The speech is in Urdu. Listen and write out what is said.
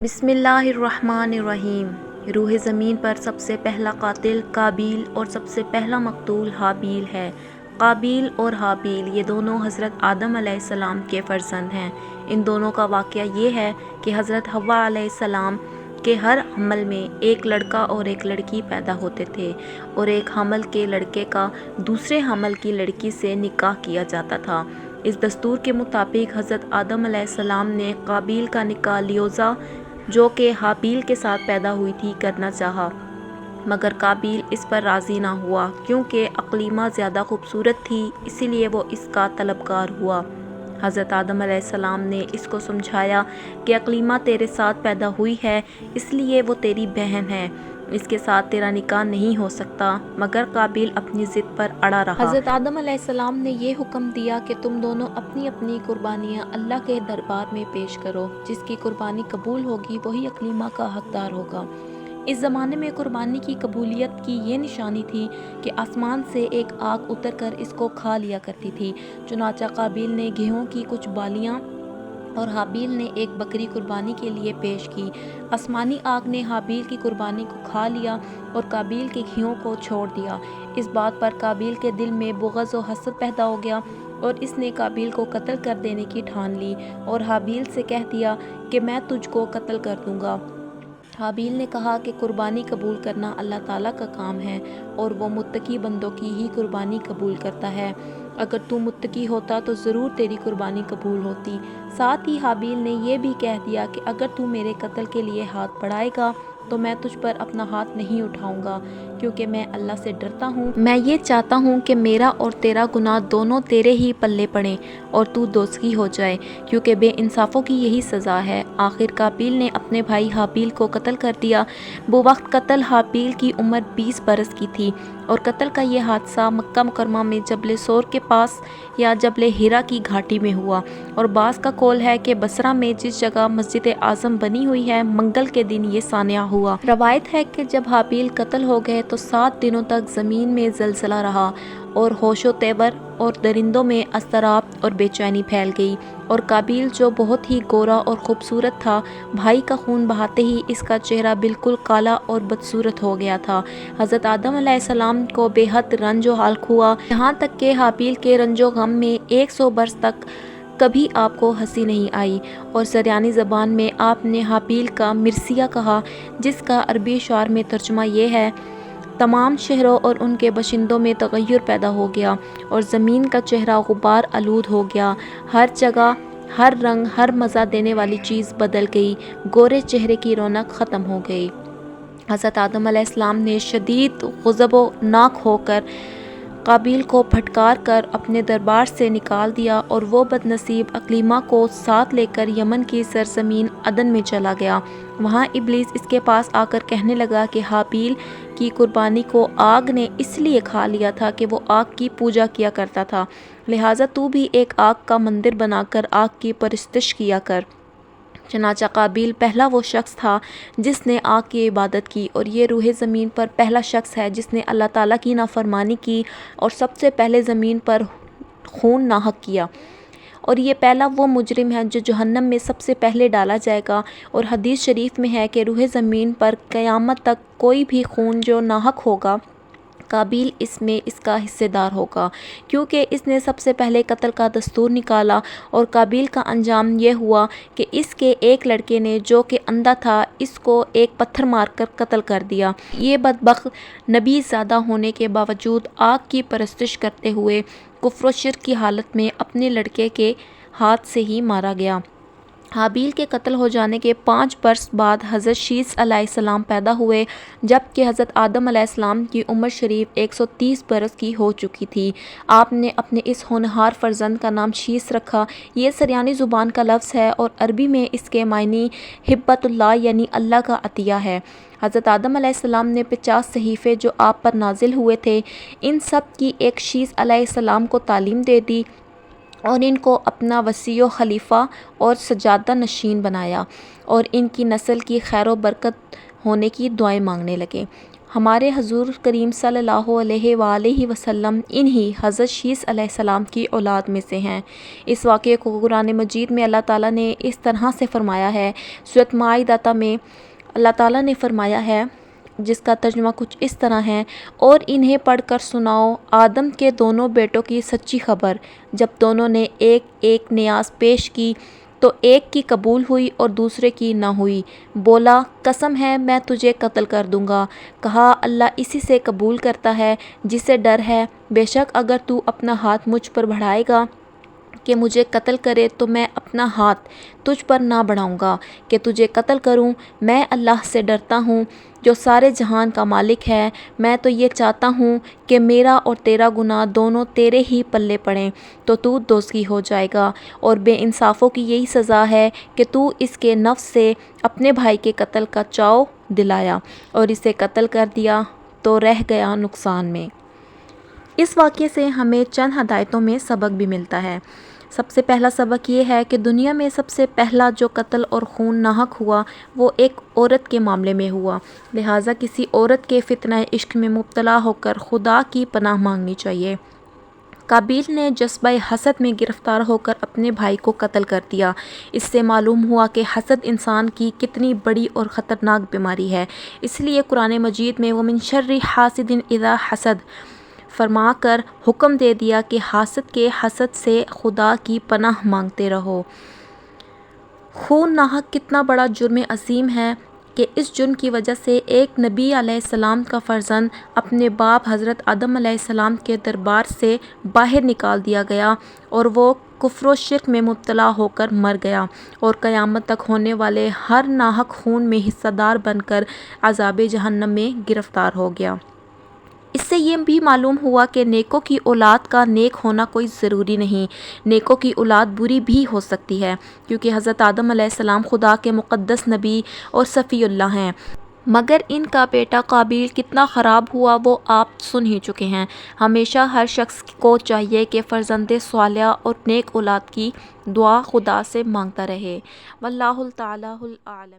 بسم اللہ الرحمن الرحیم۔ روح زمین پر سب سے پہلا قاتل قابیل اور سب سے پہلا مقتول حابیل ہے۔ قابیل اور حابیل یہ دونوں حضرت آدم علیہ السلام کے فرزند ہیں۔ ان دونوں کا واقعہ یہ ہے کہ حضرت حوا علیہ السلام کے ہر حمل میں ایک لڑکا اور ایک لڑکی پیدا ہوتے تھے، اور ایک حمل کے لڑکے کا دوسرے حمل کی لڑکی سے نکاح کیا جاتا تھا۔ اس دستور کے مطابق حضرت آدم علیہ السلام نے قابیل کا نکاح لیوزا جو کہ حابیل کے ساتھ پیدا ہوئی تھی کرنا چاہا، مگر قابیل اس پر راضی نہ ہوا کیونکہ اقلیمہ زیادہ خوبصورت تھی، اسی لیے وہ اس کا طلبگار ہوا۔ حضرت آدم علیہ السلام نے اس کو سمجھایا کہ اقلیمہ تیرے ساتھ پیدا ہوئی ہے، اس لیے وہ تیری بہن ہے، اس کے ساتھ تیرا نکاح نہیں ہو سکتا، مگر قابیل اپنی ضد پر اڑا رہا۔ حضرت آدم علیہ السلام نے یہ حکم دیا کہ تم دونوں اپنی اپنی قربانیاں اللہ کے دربار میں پیش کرو، جس کی قربانی قبول ہوگی وہی اقلیمہ کا حقدار ہوگا۔ اس زمانے میں قربانی کی قبولیت کی یہ نشانی تھی کہ آسمان سے ایک آگ اتر کر اس کو کھا لیا کرتی تھی۔ چنانچہ قابیل نے گیہوں کی کچھ بالیاں اور حابیل نے ایک بکری قربانی کے لیے پیش کی۔ آسمانی آگ نے حابیل کی قربانی کو کھا لیا اور قابیل کے گیہوں کو چھوڑ دیا۔ اس بات پر قابیل کے دل میں بغض و حسد پیدا ہو گیا اور اس نے قابیل کو قتل کر دینے کی ٹھان لی اور حابیل سے کہہ دیا کہ میں تجھ کو قتل کر دوں گا۔ حابیل نے کہا کہ قربانی قبول کرنا اللہ تعالیٰ کا کام ہے اور وہ متقی بندوں کی ہی قربانی قبول کرتا ہے۔ اگر تو متقی ہوتا تو ضرور تیری قربانی قبول ہوتی۔ ساتھ ہی حابیل نے یہ بھی کہہ دیا کہ اگر تو میرے قتل کے لیے ہاتھ بڑھائے گا تو میں تجھ پر اپنا ہاتھ نہیں اٹھاؤں گا، کیونکہ میں اللہ سے ڈرتا ہوں۔ میں یہ چاہتا ہوں کہ میرا اور تیرا گناہ دونوں تیرے ہی پلے پڑیں اور تو دوزخی ہو جائے، کیونکہ بے انصافوں کی یہی سزا ہے۔ آخر قابیل نے اپنے بھائی حابیل کو قتل کر دیا۔ وہ وقت قتل حابیل کی عمر 20 برس کی تھی، اور قتل کا یہ حادثہ مکہ مکرمہ میں جبل سور کے پاس یا جبل حرا کی گھاٹی میں ہوا، اور بعض کا قول ہے کہ بصرہ میں جس جگہ مسجد اعظم بنی ہوئی ہے منگل کے دن یہ سانحہ ہوا۔ روایت ہے کہ جب حابیل قتل ہو گئے تو 7 دنوں تک زمین میں زلزلہ رہا اور ہوش و تیور اور درندوں میں اضطراب اور بے چینی پھیل گئی، اور قابیل جو بہت ہی گورا اور خوبصورت تھا، بھائی کا خون بہاتے ہی اس کا چہرہ بالکل کالا اور بدصورت ہو گیا تھا۔ حضرت آدم علیہ السلام کو بے حد رنج و حلق ہوا، یہاں تک کہ حابیل کے رنج و غم میں 100 برس تک کبھی آپ کو ہنسی نہیں آئی، اور سریانی زبان میں آپ نے حابیل کا مرثیہ کہا، جس کا عربی شعر میں ترجمہ یہ ہے: تمام شہروں اور ان کے باشندوں میں تغیر پیدا ہو گیا اور زمین کا چہرہ غبار آلود ہو گیا، ہر جگہ ہر رنگ ہر مزہ دینے والی چیز بدل گئی، گورے چہرے کی رونق ختم ہو گئی۔ حضرت آدم علیہ السلام نے شدید غضب و ناک ہو کر قابیل کو پھٹکار کر اپنے دربار سے نکال دیا، اور وہ بد نصیب اقلیمہ کو ساتھ لے کر یمن کی سرزمین عدن میں چلا گیا۔ وہاں ابلیس اس کے پاس آ کر کہنے لگا کہ حابیل کی قربانی کو آگ نے اس لیے کھا لیا تھا کہ وہ آگ کی پوجا کیا کرتا تھا، لہٰذا تو بھی ایک آگ کا مندر بنا کر آگ کی پرستش کیا کر۔ چنانچہ قابیل پہلا وہ شخص تھا جس نے آگ کی عبادت کی، اور یہ روح زمین پر پہلا شخص ہے جس نے اللہ تعالیٰ کی نافرمانی کی اور سب سے پہلے زمین پر خون ناحق کیا، اور یہ پہلا وہ مجرم ہے جو جہنم میں سب سے پہلے ڈالا جائے گا۔ اور حدیث شریف میں ہے کہ روح زمین پر قیامت تک کوئی بھی خون جو ناحق ہوگا، قابیل اس میں اس کا حصے دار ہوگا، کیونکہ اس نے سب سے پہلے قتل کا دستور نکالا، اور قابیل کا انجام یہ ہوا کہ اس کے ایک لڑکے نے جو کہ اندھا تھا اس کو ایک پتھر مار کر قتل کر دیا۔ یہ بدبخت نبی زادہ ہونے کے باوجود آگ کی پرستش کرتے ہوئے کفر و شرک کی حالت میں اپنے لڑکے کے ہاتھ سے ہی مارا گیا۔ حابیل کے قتل ہو جانے کے 5 برس بعد حضرت شیث علیہ السلام پیدا ہوئے، جبکہ حضرت آدم علیہ السلام کی عمر شریف 130 برس کی ہو چکی تھی۔ آپ نے اپنے اس ہونہار فرزند کا نام شیث رکھا۔ یہ سریانی زبان کا لفظ ہے اور عربی میں اس کے معنی ہبۃ اللہ یعنی اللہ کا عطیہ ہے۔ حضرت آدم علیہ السلام نے 50 صحیفے جو آپ پر نازل ہوئے تھے، ان سب کی ایک شیث علیہ السلام کو تعلیم دے دی اور ان کو اپنا وصی و خلیفہ اور سجادہ نشین بنایا، اور ان کی نسل کی خیر و برکت ہونے کی دعائیں مانگنے لگے۔ ہمارے حضور کریم صلی اللہ علیہ وآلہ وسلم انہی حضرت شیث علیہ السلام کی اولاد میں سے ہیں۔ اس واقعے کو قرآن مجید میں اللہ تعالیٰ نے اس طرح سے فرمایا ہے۔ سورۃ مائدہ میں اللہ تعالیٰ نے فرمایا ہے، جس کا ترجمہ کچھ اس طرح ہے: اور انہیں پڑھ کر سناؤ آدم کے دونوں بیٹوں کی سچی خبر، جب دونوں نے ایک ایک نیاز پیش کی تو ایک کی قبول ہوئی اور دوسرے کی نہ ہوئی۔ بولا، قسم ہے میں تجھے قتل کر دوں گا۔ کہا، اللہ اسی سے قبول کرتا ہے جسے ڈر ہے۔ بے شک اگر تو اپنا ہاتھ مجھ پر بڑھائے گا کہ مجھے قتل کرے تو میں اپنا ہاتھ تجھ پر نہ بڑھاؤں گا کہ تجھے قتل کروں۔ میں اللہ سے ڈرتا ہوں جو سارے جہان کا مالک ہے۔ میں تو یہ چاہتا ہوں کہ میرا اور تیرا گناہ دونوں تیرے ہی پلے پڑیں تو دوزخی ہو جائے گا، اور بے انصافوں کی یہی سزا ہے کہ تو اس کے نفس سے اپنے بھائی کے قتل کا چاؤ دلایا اور اسے قتل کر دیا تو رہ گیا نقصان میں۔ اس واقعے سے ہمیں چند ہدایتوں میں سبق بھی ملتا ہے۔ سب سے پہلا سبق یہ ہے کہ دنیا میں سب سے پہلا جو قتل اور خون ناحق ہوا وہ ایک عورت کے معاملے میں ہوا، لہٰذا کسی عورت کے فتنہ عشق میں مبتلا ہو کر خدا کی پناہ مانگنی چاہیے۔ قابیل نے جذبہ حسد میں گرفتار ہو کر اپنے بھائی کو قتل کر دیا۔ اس سے معلوم ہوا کہ حسد انسان کی کتنی بڑی اور خطرناک بیماری ہے۔ اس لیے قرآن مجید میں وَمِن شَرِّ حاسد اذا حسد فرما کر حکم دے دیا کہ حاسد کے حسد سے خدا کی پناہ مانگتے رہو۔ خون ناحق کتنا بڑا جرم عظیم ہے کہ اس جرم کی وجہ سے ایک نبی علیہ السلام کا فرزند اپنے باپ حضرت آدم علیہ السلام کے دربار سے باہر نکال دیا گیا اور وہ کفر و شرک میں مبتلا ہو کر مر گیا، اور قیامت تک ہونے والے ہر ناحق خون میں حصہ دار بن کر عذاب جہنم میں گرفتار ہو گیا۔ اس سے یہ بھی معلوم ہوا کہ نیکوں کی اولاد کا نیک ہونا کوئی ضروری نہیں، نیکوں کی اولاد بری بھی ہو سکتی ہے، کیونکہ حضرت آدم علیہ السلام خدا کے مقدس نبی اور صفی اللہ ہیں۔ مگر ان کا بیٹا قابیل کتنا خراب ہوا وہ آپ سن ہی چکے ہیں۔ ہمیشہ ہر شخص کو چاہیے کہ فرزند صالح اور نیک اولاد کی دعا خدا سے مانگتا رہے۔ واللہ تعالی اعلم۔